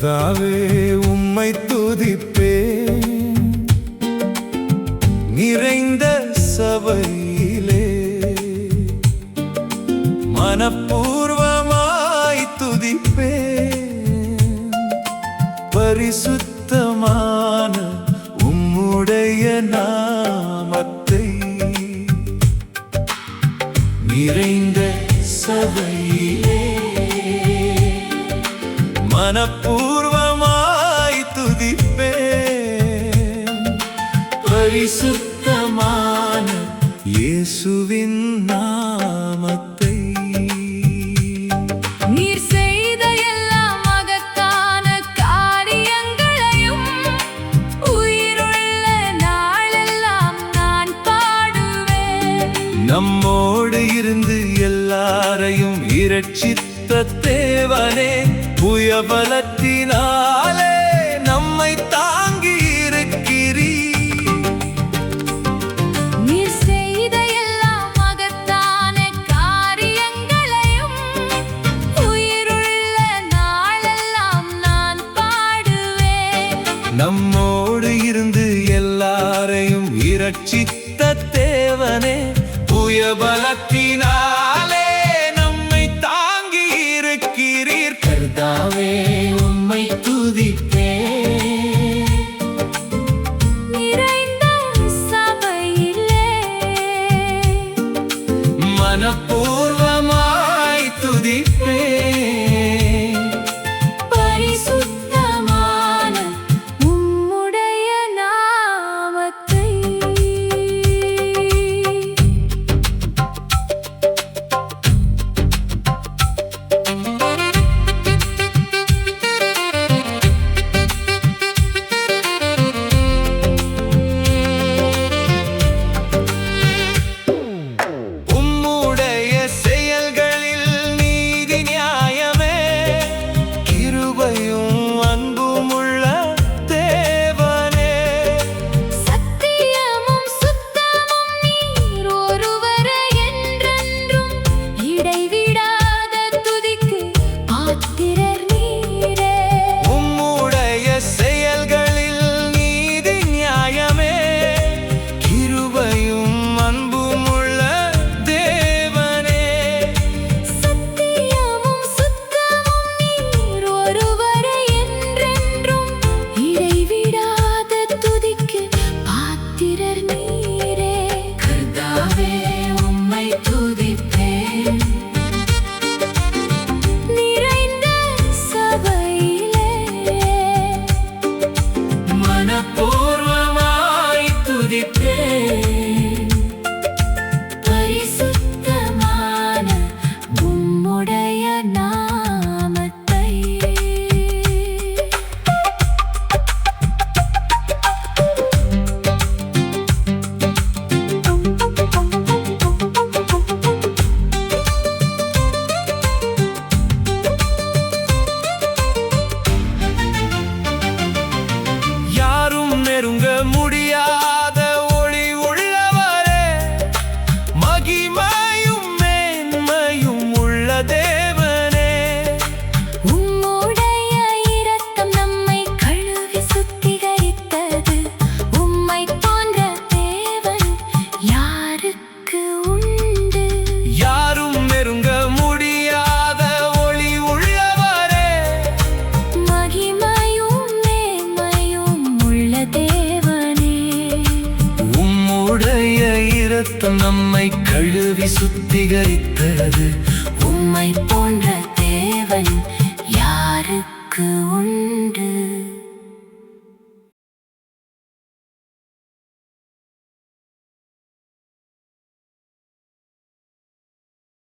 கர்த்தாவே உம்மை துதிப்பேன் நிறைந்த சபையிலே மனப்பூர்வமாய் துதிப்பேன் பரிசுத்தமான உம்முடைய நாமத்தை நிறைந்த சபையிலே மனப்பூர்வமாய் துதிப்பேன் பரிசுத்தமான இயேசுவின் நாமத்தை. நீர் செய்த எல்லா மகத்தான காரியங்களையும் உயிருள்ள நாளெல்லாம் நான் பாடுவேன். நம்மோடு இருந்து எல்லாரையும் இரட்சித்த தேவனே புயபலத்தினாலே நம்மை தாங்கி இருக்கிறீர். நீர் செய்த எல்லா மகத்தான காரியங்களையும் உயிருள்ள நாளெல்லாம் நான் பாடுவேன். நம்மோடு இருந்து எல்லாரையும் இரட்சித்த தேவனே புயபலத்தினாலே நம்மை தாங்கி இருக்கிறீர். கர்த்தாவே உம்மை துதிப்பேன் நிறைந்த சபையிலே மனப்பூர்வமாய் துதிப்பேன் பரிசுத்தமான உம்முடைய நாமத்தை. உம்முடைய செயல்களில் நீதி நியாயமே கிருபையும் அன்புமுள்ள தேவனே. சத்தியமும் சுத்தமும் நீர் ஒருவரே என்றென்றும் இடைவிடாத துதிக்கு பாத்திரர் நீரே. உம்முடைய செயல்களில் நீதி நியாயமே கிருபையும் அன்புமுள்ள தேவனே. சத்தியமும் சுத்தமும் நீர் ஒருவரே என்றென்றும் இடைவிடாத துதிக்கு பாத்திரர் நீரே. கர்த்தாவே உம்மை துதிப்பேன் நிறைந்த சபையிலே மனப்பூர்வமாய் துதிப்பேன் பரிசுத்தமான உம்முடைய நாமத்தை. யாரும் நெருங்க முடியாத ஒளி உள்ளவரே மகிமையும் மேன்மையும் உள்ள தேவனே. உம்முடைய இரத்தம் நம்மை கழுவி சுத்திகரித்தது. உம்மை போன்ற தேவன் யாருக்கு உண்டு? யாரும் நெருங்க முடியாத ஒளி உள்ளவரே மகிமையும் மேன்மையும் உள்ள தேவனே. உம்முடைய இரத்தம் நம்மை கழுவி சுத்திகரித்தது. உம்மை போன்ற